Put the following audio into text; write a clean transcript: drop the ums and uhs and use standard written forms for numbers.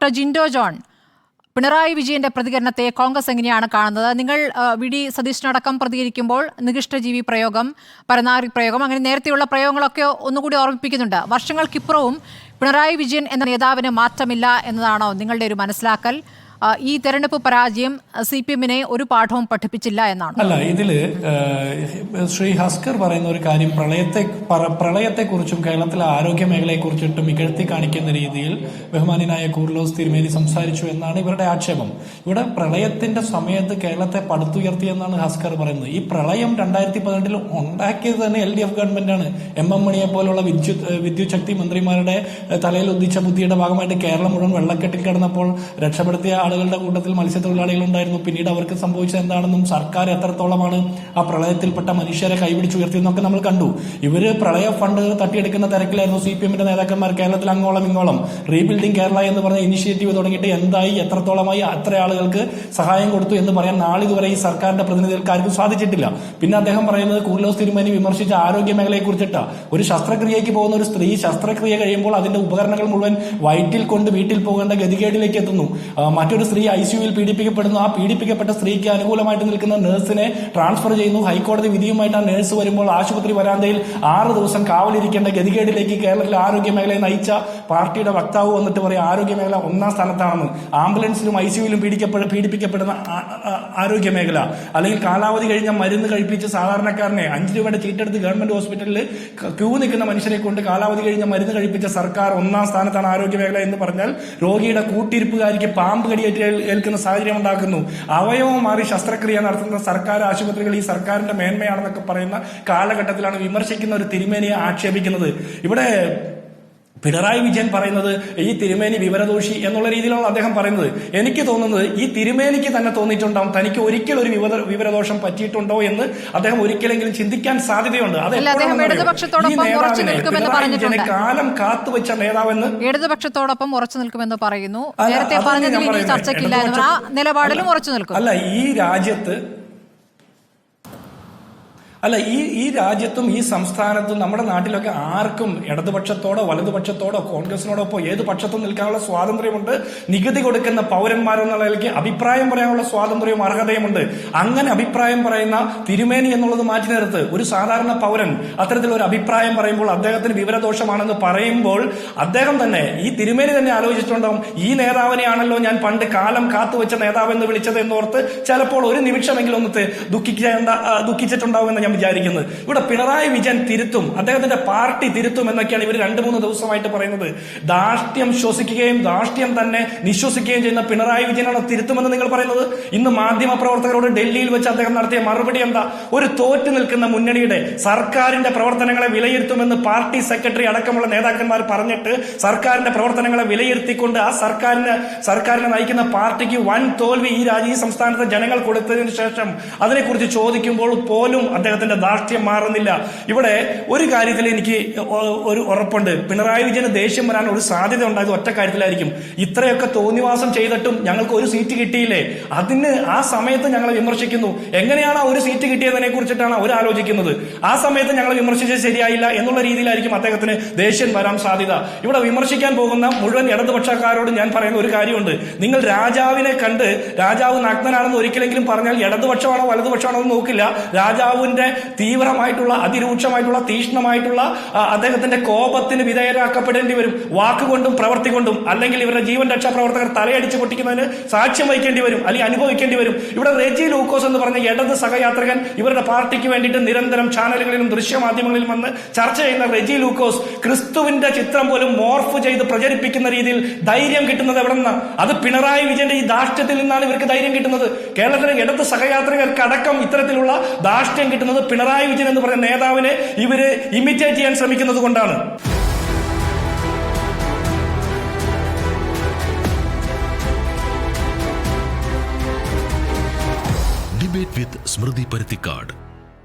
Doctor Jinto John, Pinarayi വിജയന്റെ പ്രതികരണത്തെ കോൺഗ്രസ് എങ്ങനെയാണ് കാണുന്നത്? നിങ്ങൾ വി.ഡി. സതീശനടക്കം പ്രതികരിക്കുമ്പോൾ നികൃഷ്ടജീവി പ്രയോഗം, പരനാറി പ്രയോഗം, അങ്ങനെ നേരത്തെയുള്ള പ്രയോഗങ്ങളൊക്കെ ഒന്നുകൂടി ഓർമ്മിപ്പിക്കുന്നുണ്ട്. വർഷങ്ങൾക്കിപ്പുറവും പിണറായി വിജയൻ എന്ന നേതാവിന് മാറ്റമില്ല എന്നതാണോ നിങ്ങളുടെ ഒരു മനസ്സിലാക്കൽ? ഈ തെരഞ്ഞെടുപ്പ് പരാജയം CPM-നെ ഒരു പാഠവും പഠിപ്പിച്ചില്ല എന്നാണ്? അല്ല, ഇതില് ശ്രീ ഹസ്കർ പറയുന്ന ഒരു കാര്യം പ്രളയത്തെക്കുറിച്ചും കേരളത്തിലെ ആരോഗ്യ മേഖലയെക്കുറിച്ചിട്ടും ഇകഴ്ത്തി കാണിക്കുന്ന രീതിയിൽ ബഹുമാനായ കൂർലോസ് തിരുമേനി സംസാരിച്ചു എന്നാണ് ഇവരുടെ ആക്ഷേപം. ഇവിടെ പ്രളയത്തിന്റെ സമയത്ത് കേരളത്തെ പടുത്തുയർത്തിയെന്നാണ് ഹസ്കർ പറയുന്നത്. ഈ പ്രളയം 2018 ഉണ്ടാക്കിയത് തന്നെ LDF ഗവൺമെന്റാണ്. MM മണിയെ പോലുള്ള വിദ്യുത് ശക്തി മന്ത്രിമാരുടെ തലയിൽ ഉദിച്ച ബുദ്ധിയുടെ ഭാഗമായിട്ട് കേരളം മുഴുവൻ വെള്ളക്കെട്ടിൽ കിടന്നപ്പോൾ രക്ഷപ്പെടുത്തിയ ആളുകളുടെ കൂട്ടത്തിൽ മത്സ്യത്തൊഴിലാളികൾ ഉണ്ടായിരുന്നു. പിന്നീട് അവർക്ക് സംഭവിച്ചത് എന്താണെന്നും സർക്കാർ എത്രത്തോളമാണ് ആ പ്രളയത്തിൽപ്പെട്ട മനുഷ്യരെ കൈപിടിച്ചുയർത്തിയെന്നൊക്കെ നമ്മൾ കണ്ടു. ഇവര് പ്രളയ ഫണ്ട് തട്ടിയെടുക്കുന്ന തിരക്കിലായിരുന്നു CPM-ന്റെ നേതാക്കന്മാർ. കേരളത്തിൽ അങ്ങോളം ഇങ്ങോളം റീബിൽഡിംഗ് കേരള എന്ന് പറഞ്ഞ ഇനിഷ്യേറ്റീവ് തുടങ്ങിയിട്ട് എന്തായി, എത്രത്തോളമായി, അത്ര ആളുകൾക്ക് സഹായം കൊടുത്തു എന്ന് പറയാൻ നാളിതുവരെ ഈ സർക്കാരിന്റെ പ്രതിനിധികൾക്ക് ആർക്കും സാധിച്ചിട്ടില്ല. പിന്നെ അദ്ദേഹം പറയുന്നത് കൂർലോസ് തിരുമേനി വിമർശിച്ച ആരോഗ്യ മേഖലയെ കുറിച്ചിട്ടാ. ഒരു ശസ്ത്രക്രിയയ്ക്ക് പോകുന്ന ഒരു സ്ത്രീ ശസ്ത്രക്രിയ കഴിയുമ്പോൾ അതിന്റെ ഉപകരണങ്ങൾ മുഴുവൻ വയറ്റിൽ കൊണ്ട് വീട്ടിൽ പോകേണ്ട ഗതികേടിലേക്ക് എത്തുന്നു. മറ്റൊരു സ്ത്രീ ICUവിൽ പീഡിപ്പിക്കപ്പെടുന്നു. ആ പീഡിപ്പിക്കപ്പെട്ട സ്ത്രീക്ക് അനുകൂലമായിട്ട് നിൽക്കുന്ന നഴ്സിനെ ട്രാൻസ്ഫർ ചെയ്യുന്നു. ഹൈക്കോടതി വിധിയുമായിട്ട് ആ നഴ്സ് വരുമ്പോൾ ആശുപത്രി വരാന്തയിൽ 6 ദിവസം കാവലിരിക്കേണ്ട ഗതികേടിലേക്ക് കേരളത്തിലെ ആരോഗ്യ മേഖലയെ നയിച്ച പാർട്ടിയുടെ വക്താവ് വന്നിട്ട് പറയും ആരോഗ്യ മേഖല 1ാം സ്ഥാനത്താണെന്ന്. ആംബുലൻസിലും ICUവിലും പീഡിപ്പിക്കപ്പെടുന്ന ആരോഗ്യ മേഖല, അല്ലെങ്കിൽ കാലാവധി കഴിഞ്ഞ മരുന്ന് കഴിപ്പിച്ച് സാധാരണക്കാരനെ 5 രൂപയുടെ ചീട്ടെടുത്ത് ഗവൺമെന്റ് ഹോസ്പിറ്റലിൽ ക്യൂ നിൽക്കുന്ന മനുഷ്യരെ കൊണ്ട് കാലാവധി കഴിഞ്ഞ മരുന്ന് കഴിപ്പിച്ച സർക്കാർ 1ാം സ്ഥാനത്താണ് ആരോഗ്യ മേഖല എന്ന് പറഞ്ഞാൽ രോഗിയുടെ കൂട്ടിരിപ്പുകാരിക്ക് പാമ്പ് ഏൽക്കുന്ന സാഹചര്യം ഉണ്ടാക്കുന്നു. അവയവം മാറി ശസ്ത്രക്രിയ നടത്തുന്ന സർക്കാർ ആശുപത്രികൾ ഈ സർക്കാരിന്റെ മേന്മയാണെന്നൊക്കെ പറയുന്ന കാലഘട്ടത്തിലാണ് വിമർശിക്കുന്ന ഒരു തിരുമേനിയെ ആക്ഷേപിക്കുന്നത്. ഇവിടെ പിണറായി വിജയൻ പറയുന്നത് ഈ തിരുമേനി വിവരദോഷി എന്നുള്ള രീതിയിലാണ് അദ്ദേഹം പറയുന്നത്. എനിക്ക് തോന്നുന്നത് ഈ തിരുമേനിക്ക് തന്നെ തോന്നിയിട്ടുണ്ടാവും തനിക്ക് ഒരിക്കൽ ഒരു വിവരദോഷം പറ്റിയിട്ടുണ്ടോ എന്ന് അദ്ദേഹം ഒരിക്കലെങ്കിലും ചിന്തിക്കാൻ സാധ്യതയുണ്ട്. അത് കാലം കാത്തുവെച്ച നേതാവെന്ന് ഇടതുപക്ഷത്തോടൊപ്പം ഉറച്ചു നിൽക്കുമെന്ന് പറയുന്നു. നേരത്തെ പറഞ്ഞതിൽ ഇനി ചർച്ചയ്ക്കില്ല എന്ന നിലപാടിലും ഉറച്ചു നിൽക്കും. അല്ല, ഈ രാജ്യത്തും ഈ സംസ്ഥാനത്തും നമ്മുടെ നാട്ടിലൊക്കെ ആർക്കും ഇടതുപക്ഷത്തോടോ വലതുപക്ഷത്തോടോ കോൺഗ്രസിനോടൊപ്പം ഏത് പക്ഷത്തും നിൽക്കാനുള്ള സ്വാതന്ത്ര്യമുണ്ട്. നികുതി കൊടുക്കുന്ന പൗരന്മാരെന്നുള്ള നിലയ്ക്ക് അഭിപ്രായം പറയാനുള്ള സ്വാതന്ത്ര്യവും അർഹതയുമുണ്ട്. അങ്ങനെ അഭിപ്രായം പറയുന്ന തിരുമേനി എന്നുള്ളത് മാറ്റി നിർത്ത്. ഒരു സാധാരണ പൗരൻ അത്തരത്തിലൊരു അഭിപ്രായം പറയുമ്പോൾ അദ്ദേഹത്തിന് വിവരദോഷമാണെന്ന് പറയുമ്പോൾ അദ്ദേഹം തന്നെ, ഈ തിരുമേനി തന്നെ ആലോചിച്ചിട്ടുണ്ടാവും ഈ നേതാവിനെയാണല്ലോ ഞാൻ പണ്ട് കാലം കാത്തുവെച്ച നേതാവെന്ന് വിളിച്ചത് എന്നോർത്ത് ചിലപ്പോൾ ഒരു നിമിഷമെങ്കിലും ഒന്ന് ദുഃഖിച്ചിട്ടുണ്ടാവുമെന്ന് ഞാൻ വിചാരിക്കുന്നത്. ഇവിടെ പിണറായി വിജയൻ തിരുത്തും, അദ്ദേഹത്തിന്റെ പാർട്ടി തിരുത്തും എന്നൊക്കെയാണ് ഇവർ 2-3 ദിവസമായിട്ട് പറയുന്നത്. ധാർഷ്ട്യം ശ്വസിക്കുകയും ധാർഷ്ട്യം തന്നെ നിശ്വസിക്കുകയും ചെയ്യുന്ന പിണറായി വിജയനാണ് തിരുത്തുമെന്ന് നിങ്ങൾ പറയുന്നത്. ഇന്ന് മാധ്യമ പ്രവർത്തകരോട് ഡൽഹിയിൽ വെച്ച് അദ്ദേഹം നടത്തിയ മറുപടി എന്താ? ഒരു തോറ്റു നിൽക്കുന്ന മുന്നണിയുടെ സർക്കാരിന്റെ പ്രവർത്തനങ്ങളെ വിലയിരുത്തുമെന്ന് പാർട്ടി സെക്രട്ടറി അടക്കമുള്ള നേതാക്കന്മാർ പറഞ്ഞിട്ട് സർക്കാരിന്റെ പ്രവർത്തനങ്ങളെ വിലയിരുത്തിക്കൊണ്ട് ആ സർക്കാരിനെ നയിക്കുന്ന പാർട്ടിക്ക് വൻ തോൽവി ഈ സംസ്ഥാനത്തെ ജനങ്ങൾ കൊടുത്തതിന് ശേഷം അതിനെക്കുറിച്ച് ചോദിക്കുമ്പോൾ പോലും അദ്ദേഹത്തിന്റെ ധാർഷ്ട്യം മാറുന്നില്ല. ഇവിടെ ഒരു കാര്യത്തിൽ എനിക്ക് ഒരു ഉറപ്പുണ്ട്, പിണറായി വിജയന് ദേഷ്യം വരാൻ ഒരു സാധ്യത ഉണ്ടായത് ഒറ്റ കാര്യത്തിലായിരിക്കും. ഇത്രയൊക്കെ തോന്നിവാസം ചെയ്തിട്ടും ഞങ്ങൾക്ക് ഒരു സീറ്റ് കിട്ടിയില്ലേ, അതിന് ആ സമയത്ത് ഞങ്ങൾ വിമർശിക്കുന്നു. എങ്ങനെയാണ് ആ ഒരു സീറ്റ് കിട്ടിയതിനെ കുറിച്ചിട്ടാണ് അവർ ആലോചിക്കുന്നത്. ആ സമയത്ത് ഞങ്ങൾ വിമർശിച്ചത് ശരിയായില്ല എന്നുള്ള രീതിയിലായിരിക്കും അദ്ദേഹത്തിന് ദേഷ്യം വരാൻ സാധ്യത. ഇവിടെ വിമർശിക്കാൻ പോകുന്ന മുഴുവൻ ഇടതുപക്ഷക്കാരോട് ഞാൻ പറയുന്ന ഒരു കാര്യമുണ്ട്. നിങ്ങൾ രാജാവിനെ കണ്ട് രാജാവ് നഗ്നനാണെന്ന് ഒരിക്കലെങ്കിലും പറഞ്ഞാൽ ഇടതുപക്ഷമാണോ വലതുപക്ഷമാണോ എന്ന് നോക്കില്ല. രാജാവിന്റെ തീവ്രമായിട്ടുള്ള അതിരൂക്ഷമായിട്ടുള്ള തീഷ്ണമായിട്ടുള്ള അദ്ദേഹത്തിന്റെ കോപത്തിന് വിധേയരാക്കപ്പെടേണ്ടി വരും, വാക്കുകൊണ്ടും പ്രവൃത്തി കൊണ്ടും. അല്ലെങ്കിൽ ഇവരുടെ ജീവൻ രക്ഷാ പ്രവർത്തകർ തലയടിച്ച് പൊട്ടിക്കുന്നതിന് സാക്ഷ്യം വഹിക്കേണ്ടി വരും, അല്ലെങ്കിൽ അനുഭവിക്കേണ്ടി വരും. ഇവിടെ റെജി ലൂക്കോസ് എന്ന് പറഞ്ഞ ഇടത് സഹയാത്രികൻ ഇവരുടെ പാർട്ടിക്ക് വേണ്ടിയിട്ട് നിരന്തരം ചാനലുകളിലും ദൃശ്യമാധ്യമങ്ങളിലും വന്ന് ചർച്ച ചെയ്യുന്ന റെജി ലൂക്കോസ് ക്രിസ്തുവിന്റെ ചിത്രം പോലും മോർഫ് ചെയ്ത് പ്രചരിപ്പിക്കുന്ന രീതിയിൽ ധൈര്യം കിട്ടുന്നത് എവിടെ നിന്നാണ്? അത് പിണറായി വിജയന്റെ ഈ ധാർഷ്ട്യത്തിൽ നിന്നാണ് ഇവർക്ക് ധൈര്യം കിട്ടുന്നത്. കേരളത്തിലെ ഇടത് സഹയാത്രികർക്കടക്കം ഇത്തരത്തിലുള്ള ധാർഷ്ട്യം കിട്ടുന്നത് പിണറായി വിജയൻ എന്ന് പറയുന്ന നേതാവിനെ ഇവര് ഇമിറ്റേറ്റ് ചെയ്യാൻ ശ്രമിക്കുന്നത് കൊണ്ടാണ്. ഡിബേറ്റ് വിത്ത് സ്മൃതി പരുത്തിക്കാട്.